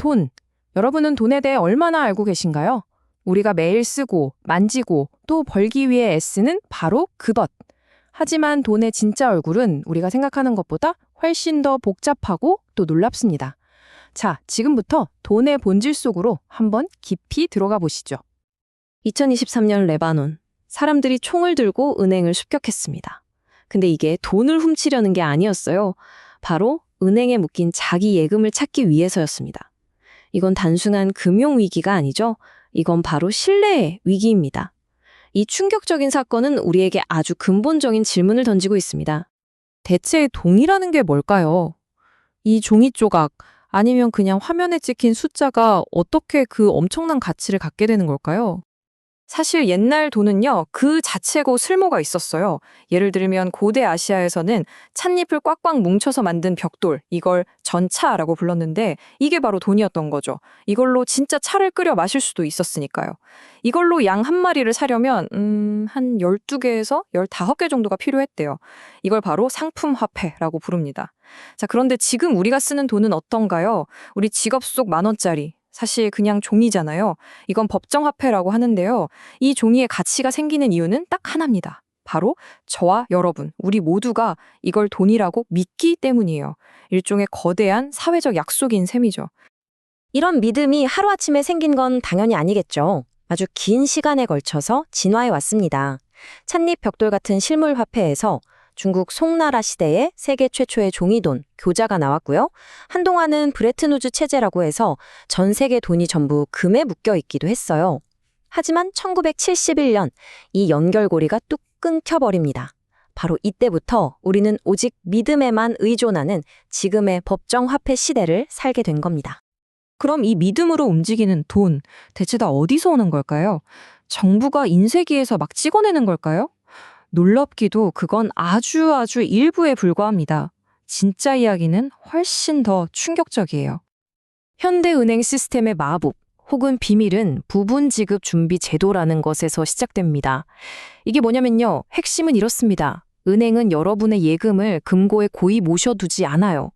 돈. 여러분은 돈에 대해 얼마나 알고 계신가요? 우리가 매일 쓰고, 만지고, 또 벌기 위해 애쓰는 바로 그 것. 하지만 돈의 진짜 얼굴은 우리가 생각하는 것보다 훨씬 더 복잡하고 또 놀랍습니다. 자, 지금부터 돈의 본질 속으로 한번 깊이 들어가 보시죠. 2023년 레바논. 사람들이 총을 들고 은행을 습격했습니다. 근데 이게 돈을 훔치려는 게 아니었어요. 바로 은행에 묶인 자기 예금을 찾기 위해서였습니다. 이건 단순한 금융위기가 아니죠. 이건 바로 신뢰의 위기입니다. 이 충격적인 사건은 우리에게 아주 근본적인 질문을 던지고 있습니다. 대체 돈이라는 게 뭘까요? 이 종이 조각 아니면 그냥 화면에 찍힌 숫자가 어떻게 그 엄청난 가치를 갖게 되는 걸까요? 사실 옛날 돈은요, 그 자체고 쓸모가 있었어요. 예를 들면 고대 아시아에서는 찻잎을 꽉꽉 뭉쳐서 만든 벽돌, 이걸 전차라고 불렀는데 이게 바로 돈이었던 거죠. 이걸로 진짜 차를 끓여 마실 수도 있었으니까요. 이걸로 양 한 마리를 사려면 한 12개에서 15개 정도가 필요했대요. 이걸 바로 상품화폐라고 부릅니다. 자, 그런데 지금 우리가 쓰는 돈은 어떤가요? 우리 지갑 속 10,000원짜리. 사실 그냥 종이잖아요. 이건 법정화폐라고 하는데요. 이 종이의 가치가 생기는 이유는 딱 하나입니다. 바로 저와 여러분, 우리 모두가 이걸 돈이라고 믿기 때문이에요. 일종의 거대한 사회적 약속인 셈이죠. 이런 믿음이 하루아침에 생긴 건 당연히 아니겠죠. 아주 긴 시간에 걸쳐서 진화해 왔습니다. 찻잎 벽돌 같은 실물 화폐에서 중국 송나라 시대에 세계 최초의 종이돈, 교자가 나왔고요. 한동안은 브레튼우즈 체제라고 해서 전 세계 돈이 전부 금에 묶여 있기도 했어요. 하지만 1971년 이 연결고리가 뚝 끊겨버립니다. 바로 이때부터 우리는 오직 믿음에만 의존하는 지금의 법정화폐 시대를 살게 된 겁니다. 그럼 이 믿음으로 움직이는 돈, 대체 다 어디서 오는 걸까요? 정부가 인쇄기에서 막 찍어내는 걸까요? 놀랍기도 그건 아주 일부에 불과합니다. 진짜 이야기는 훨씬 더 충격적이에요. 현대은행 시스템의 마법 혹은 비밀은 부분 지급 준비 제도라는 것에서 시작됩니다. 이게 뭐냐면요. 핵심은 이렇습니다. 은행은 여러분의 예금을 금고에 고이 모셔두지 않아요.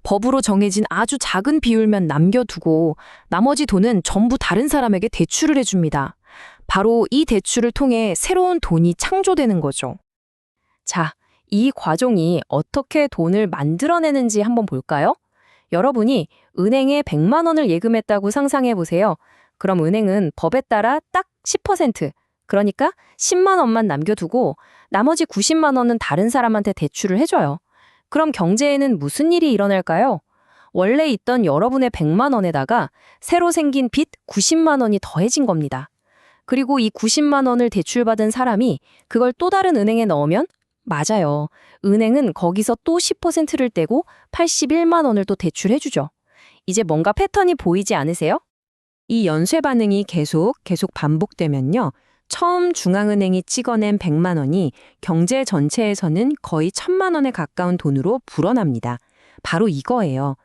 법으로 정해진 아주 작은 비율만 남겨두고 나머지 돈은 전부 다른 사람에게 대출을 해줍니다. 바로 이 대출을 통해 새로운 돈이 창조되는 거죠. 자, 이 과정이 어떻게 돈을 만들어내는지 한번 볼까요? 여러분이 은행에 100만 원을 예금했다고 상상해 보세요. 그럼 은행은 법에 따라 딱 10%, 그러니까 10만 원만 남겨두고 나머지 90만 원은 다른 사람한테 대출을 해줘요. 그럼 경제에는 무슨 일이 일어날까요? 원래 있던 여러분의 100만 원에다가 새로 생긴 빚 90만 원이 더해진 겁니다. 그리고 이 90만 원을 대출받은 사람이 그걸 또 다른 은행에 넣으면 맞아요. 은행은 거기서 또 10%를 떼고 81만 원을 또 대출해주죠. 이제 뭔가 패턴이 보이지 않으세요? 이 연쇄 반응이 계속 반복되면요. 처음 중앙은행이 찍어낸 100만 원이 경제 전체에서는 거의 1,000만 원에 가까운 돈으로 불어납니다. 바로 이거예요.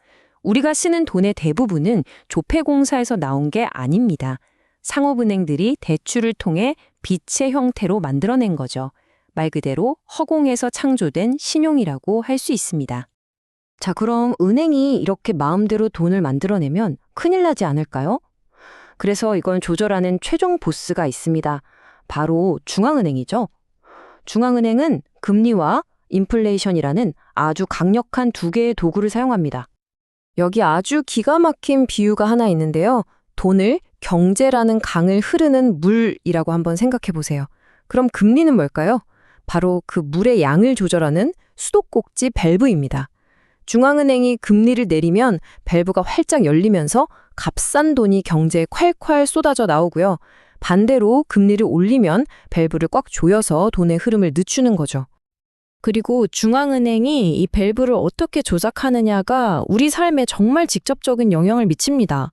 우리가 쓰는 돈의 대부분은 조폐공사에서 나온 게 아닙니다. 상업은행들이 대출을 통해 빚의 형태로 만들어낸 거죠. 말 그대로 허공에서 창조된 신용이라고 할 수 있습니다. 자, 그럼 은행이 이렇게 마음대로 돈을 만들어내면 큰일 나지 않을까요? 그래서 이건 조절하는 최종 보스가 있습니다. 바로 중앙은행이죠. 중앙은행은 금리와 인플레이션이라는 아주 강력한 두 개의 도구를 사용합니다. 여기 아주 기가 막힌 비유가 하나 있는데요. 돈을 경제라는 강을 흐르는 물이라고 한번 생각해 보세요. 그럼 금리는 뭘까요? 바로 그 물의 양을 조절하는 수도꼭지 밸브입니다. 중앙은행이 금리를 내리면 밸브가 활짝 열리면서 값싼 돈이 경제에 콸콸 쏟아져 나오고요. 반대로 금리를 올리면 밸브를 꽉 조여서 돈의 흐름을 늦추는 거죠. 그리고 중앙은행이 이 밸브를 어떻게 조작하느냐가 우리 삶에 정말 직접적인 영향을 미칩니다.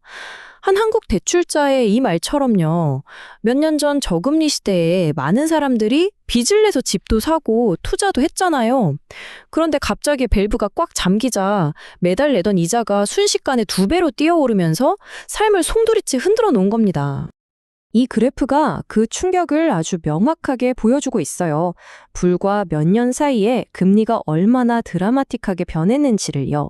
한 한국 대출자의 이 말처럼요. 몇 년 전 저금리 시대에 많은 사람들이 빚을 내서 집도 사고 투자도 했잖아요. 그런데 갑자기 밸브가 꽉 잠기자 매달 내던 이자가 순식간에 2배로 뛰어오르면서 삶을 송두리째 흔들어 놓은 겁니다. 이 그래프가 그 충격을 아주 명확하게 보여주고 있어요. 불과 몇 년 사이에 금리가 얼마나 드라마틱하게 변했는지를요.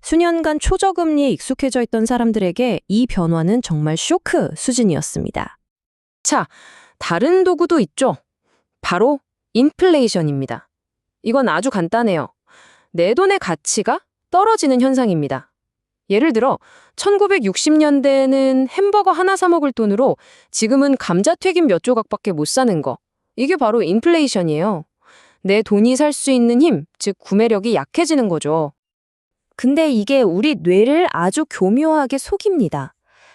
수년간 초저금리에 익숙해져 있던 사람들에게 이 변화는 정말 쇼크 수준이었습니다. 자, 다른 도구도 있죠. 바로 인플레이션입니다. 이건 아주 간단해요. 내 돈의 가치가 떨어지는 현상입니다. 예를 들어 1960년대에는 햄버거 하나 사 먹을 돈으로 지금은 감자튀김 몇 조각밖에 못 사는 거. 이게 바로 인플레이션이에요. 내 돈이 살 수 있는 힘, 즉 구매력이 약해지는 거죠. 근데 이게 우리 뇌를 아주 교묘하게 속입니다.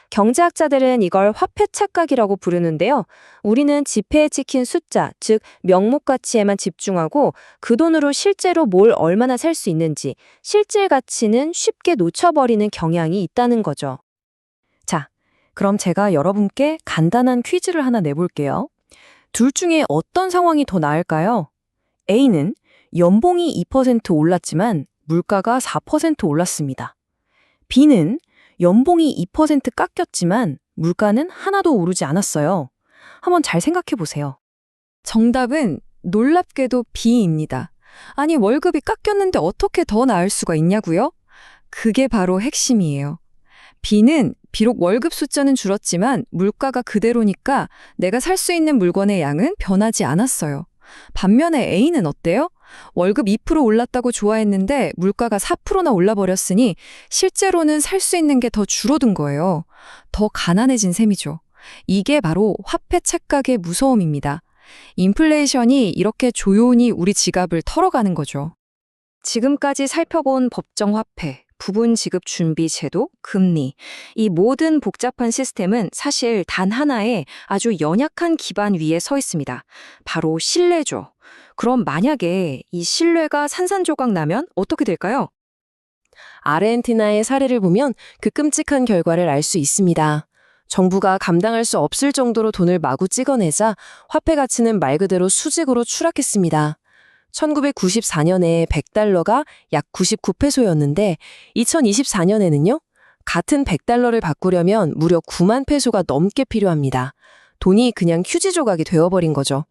경제학자들은 이걸 화폐 착각이라고 부르는데요. 우리는 지폐에 찍힌 숫자, 즉 명목 가치에만 집중하고 그 돈으로 실제로 뭘 얼마나 살 수 있는지, 실질 가치는 쉽게 놓쳐버리는 경향이 있다는 거죠. 자, 그럼 제가 여러분께 간단한 퀴즈를 하나 내볼게요. 둘 중에 어떤 상황이 더 나을까요? A는 연봉이 2% 올랐지만 물가가 4% 올랐습니다. B는 연봉이 2% 깎였지만 물가는 하나도 오르지 않았어요. 한번 잘 생각해 보세요. 정답은 놀랍게도 B입니다. 아니, 월급이 깎였는데 어떻게 더 나을 수가 있냐고요? 그게 바로 핵심이에요. B는 비록 월급 숫자는 줄었지만 물가가 그대로니까 내가 살 수 있는 물건의 양은 변하지 않았어요. 반면에 A는 어때요? 월급 2% 올랐다고 좋아했는데 물가가 4%나 올라버렸으니 실제로는 살 수 있는 게 더 줄어든 거예요. 더 가난해진 셈이죠. 이게 바로 화폐 착각의 무서움입니다. 인플레이션이 이렇게 조용히 우리 지갑을 털어가는 거죠. 지금까지 살펴본 법정 화폐, 부분 지급 준비 제도, 금리, 이 모든 복잡한 시스템은 사실 단 하나의 아주 연약한 기반 위에 서 있습니다. 바로 신뢰죠. 그럼 만약에 이 신뢰가 산산조각 나면 어떻게 될까요? 아르헨티나의 사례를 보면 그 끔찍한 결과를 알 수 있습니다. 정부가 감당할 수 없을 정도로 돈을 마구 찍어내자 화폐 가치는 말 그대로 수직으로 추락했습니다. 1994년에 100달러가 약 99페소였는데 2024년에는요, 같은 100달러를 바꾸려면 무려 9만 페소가 넘게 필요합니다. 돈이 그냥 휴지 조각이 되어버린 거죠.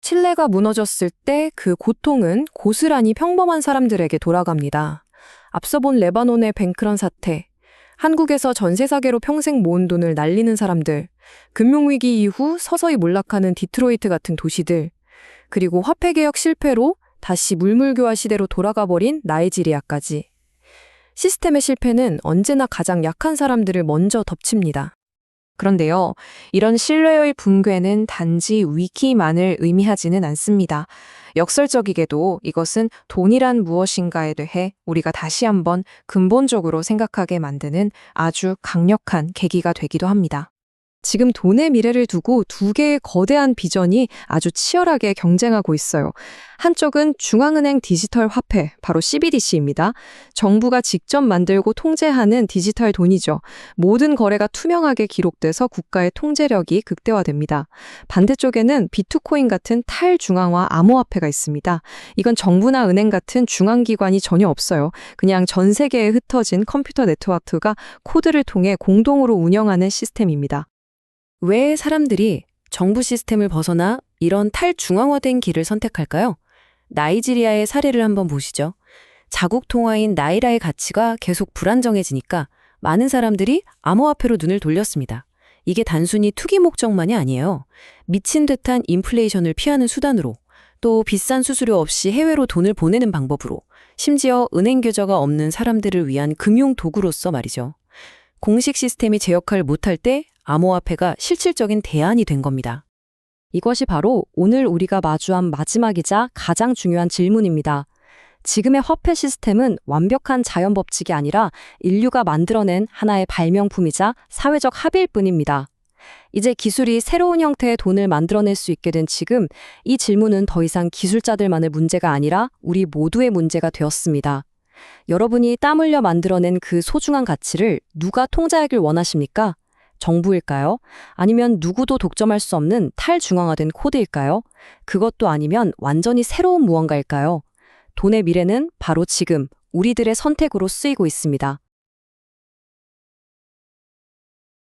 신뢰가 무너졌을 때 그 고통은 고스란히 평범한 사람들에게 돌아갑니다. 앞서 본 레바논의 뱅크런 사태, 한국에서 전세 사기로 평생 모은 돈을 날리는 사람들, 금융위기 이후 서서히 몰락하는 디트로이트 같은 도시들, 그리고 화폐개혁 실패로 다시 물물교화 시대로 돌아가 버린 나이지리아까지. 시스템의 실패는 언제나 가장 약한 사람들을 먼저 덮칩니다. 그런데요, 이런 신뢰의 붕괴는 단지 위기만을 의미하지는 않습니다. 역설적이게도 이것은 돈이란 무엇인가에 대해 우리가 다시 한번 근본적으로 생각하게 만드는 아주 강력한 계기가 되기도 합니다. 지금 돈의 미래를 두고 두 개의 거대한 비전이 아주 치열하게 경쟁하고 있어요. 한쪽은 중앙은행 디지털 화폐, 바로 CBDC입니다. 정부가 직접 만들고 통제하는 디지털 돈이죠. 모든 거래가 투명하게 기록돼서 국가의 통제력이 극대화됩니다. 반대쪽에는 비트코인 같은 탈중앙화 암호화폐가 있습니다. 이건 정부나 은행 같은 중앙기관이 전혀 없어요. 그냥 전 세계에 흩어진 컴퓨터 네트워크가 코드를 통해 공동으로 운영하는 시스템입니다. 왜 사람들이 정부 시스템을 벗어나 이런 탈중앙화된 길을 선택할까요? 나이지리아의 사례를 한번 보시죠. 자국 통화인 나이라의 가치가 계속 불안정해지니까 많은 사람들이 암호화폐로 눈을 돌렸습니다. 이게 단순히 투기 목적만이 아니에요. 미친 듯한 인플레이션을 피하는 수단으로, 또 비싼 수수료 없이 해외로 돈을 보내는 방법으로, 심지어 은행 계좌가 없는 사람들을 위한 금융 도구로서 말이죠. 공식 시스템이 제 역할을 못할 때 암호화폐가 실질적인 대안이 된 겁니다. 이것이 바로 오늘 우리가 마주한 마지막이자 가장 중요한 질문입니다. 지금의 화폐 시스템은 완벽한 자연 법칙이 아니라 인류가 만들어낸 하나의 발명품이자 사회적 합의일 뿐입니다. 이제 기술이 새로운 형태의 돈을 만들어낼 수 있게 된 지금, 이 질문은 더 이상 기술자들만의 문제가 아니라 우리 모두의 문제가 되었습니다. 여러분이 땀 흘려 만들어낸 그 소중한 가치를 누가 통제하길 원하십니까? 정부일까요? 아니면 누구도 독점할 수 없는 탈중앙화된 코드일까요? 그것도 아니면 완전히 새로운 무언가일까요? 돈의 미래는 바로 지금 우리들의 선택으로 쓰이고 있습니다.